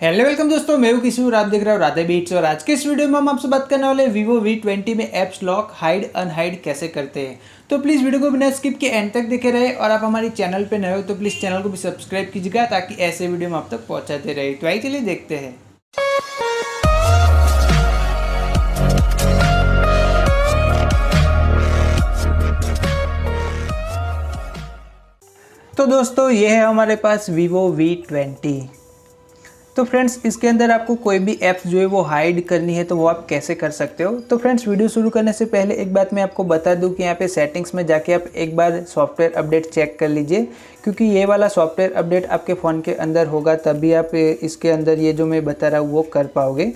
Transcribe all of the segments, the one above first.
Hello welcome दोस्तों, मैं हूं किसी आप देख रहे हो राधे बीट्स। और आज के इस वीडियो में हम आपसे बात करने वाले Vivo V20 में एप्स लॉक हाइड अनहाइड कैसे करते हैं। तो प्लीज़ वीडियो को बिना स्किप के एंड तक देखे रहे। और आप हमारे चैनल पे नए हो तो प्लीज़ चैनल को भी सब्सक्राइब कीजिएगा ताकि ऐसे वीडियो हम आप तक पहुँचाते रहे। तो आइए चलिए देखते हैं। तो दोस्तों ये है हमारे पास Vivo V20। तो फ्रेंड्स इसके अंदर आपको कोई भी ऐप्स जो है वो हाइड करनी है तो वो आप कैसे कर सकते हो। तो फ्रेंड्स वीडियो शुरू करने से पहले एक बात मैं आपको बता दूं कि यहाँ पे सेटिंग्स में जाके आप एक बार सॉफ्टवेयर अपडेट चेक कर लीजिए, क्योंकि ये वाला सॉफ्टवेयर अपडेट आपके फ़ोन के अंदर होगा तभी आप इसके अंदर ये जो मैं बता रहा हूँ वो कर पाओगे।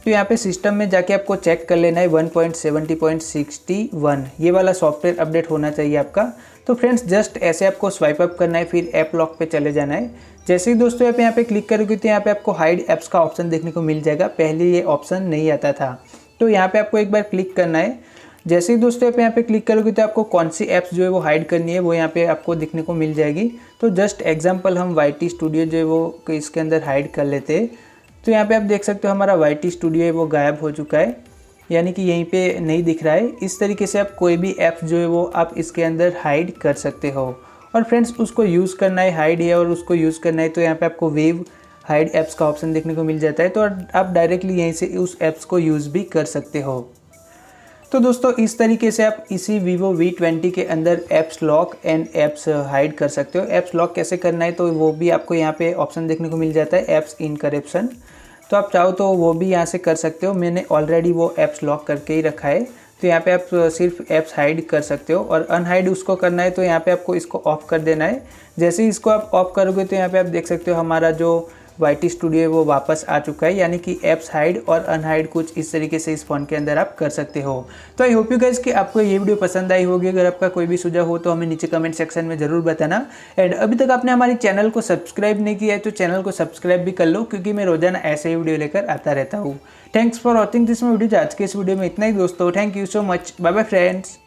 तो यहाँ पे सिस्टम में जाके आपको चेक कर लेना है 1.70.61 ये वाला सॉफ्टवेयर अपडेट होना चाहिए आपका। तो फ्रेंड्स जस्ट ऐसे आपको स्वाइप अप करना है, फिर ऐप लॉक पे चले जाना है। जैसे ही दोस्तों आप यहाँ पे क्लिक करोगे तो यहाँ पे आपको हाइड ऐप्स का ऑप्शन देखने को मिल जाएगा। पहले ये ऑप्शन नहीं आता था, तो यहाँ पे आपको एक बार क्लिक करना है। जैसे ही दोस्तों आप यहाँ पे क्लिक करोगे तो आपको कौन सी ऐप्स जो है वो हाइड करनी है वो यहाँ पे आपको दिखने को मिल जाएगी। तो जस्ट एग्जाम्पल हम YT स्टूडियो जो है वो इसके अंदर हाइड कर लेते हैं। तो यहाँ पे आप देख सकते हो हमारा YT स्टूडियो है वो गायब हो चुका है, यानी कि यहीं पे नहीं दिख रहा है। इस तरीके से आप कोई भी ऐप जो है वो आप इसके अंदर हाइड कर सकते हो। और फ्रेंड्स उसको यूज़ करना है, हाइड है और उसको यूज़ करना है तो यहाँ पे आपको वेव हाइड ऐप्स का ऑप्शन देखने को मिल जाता है। तो आप डायरेक्टली यहीं से उस ऐप्स को यूज़ भी कर सकते हो। तो दोस्तों इस तरीके से आप इसी Vivo V20 के अंदर apps lock and apps hide कर सकते हो। ऐप्स लॉक कैसे करना है तो वो भी आपको यहाँ पे ऑप्शन देखने को मिल जाता है, ऐप्स इनकरिप्शन। तो आप चाहो तो वो भी यहाँ से कर सकते हो। मैंने ऑलरेडी वो ऐप्स लॉक करके ही रखा है, तो यहाँ पे आप सिर्फ ऐप्स हाइड कर सकते हो। और अनहाइड उसको करना है तो यहाँ पे आपको इसको ऑफ कर देना है। जैसे ही इसको आप ऑफ करोगे तो यहाँ पे आप देख सकते हो हमारा जो YT स्टूडियो है वो वापस आ चुका है, यानी कि ऐप्स हाइड और अनहाइड कुछ इस तरीके से इस फ़ोन के अंदर आप कर सकते हो। तो आई होप यू गाइस कि आपको ये वीडियो पसंद आई होगी। अगर आपका कोई भी सुझाव हो तो हमें नीचे कमेंट सेक्शन में ज़रूर बताना। एंड अभी तक आपने हमारे चैनल को सब्सक्राइब नहीं किया है तो चैनल को सब्सक्राइब भी कर लो, क्योंकि मैं रोजाना ऐसे ही वीडियो लेकर आता रहता हूँ। Thanks for watching this video. आज के इस वीडियो में इतना ही दोस्तों। Thank you so much. Bye bye friends.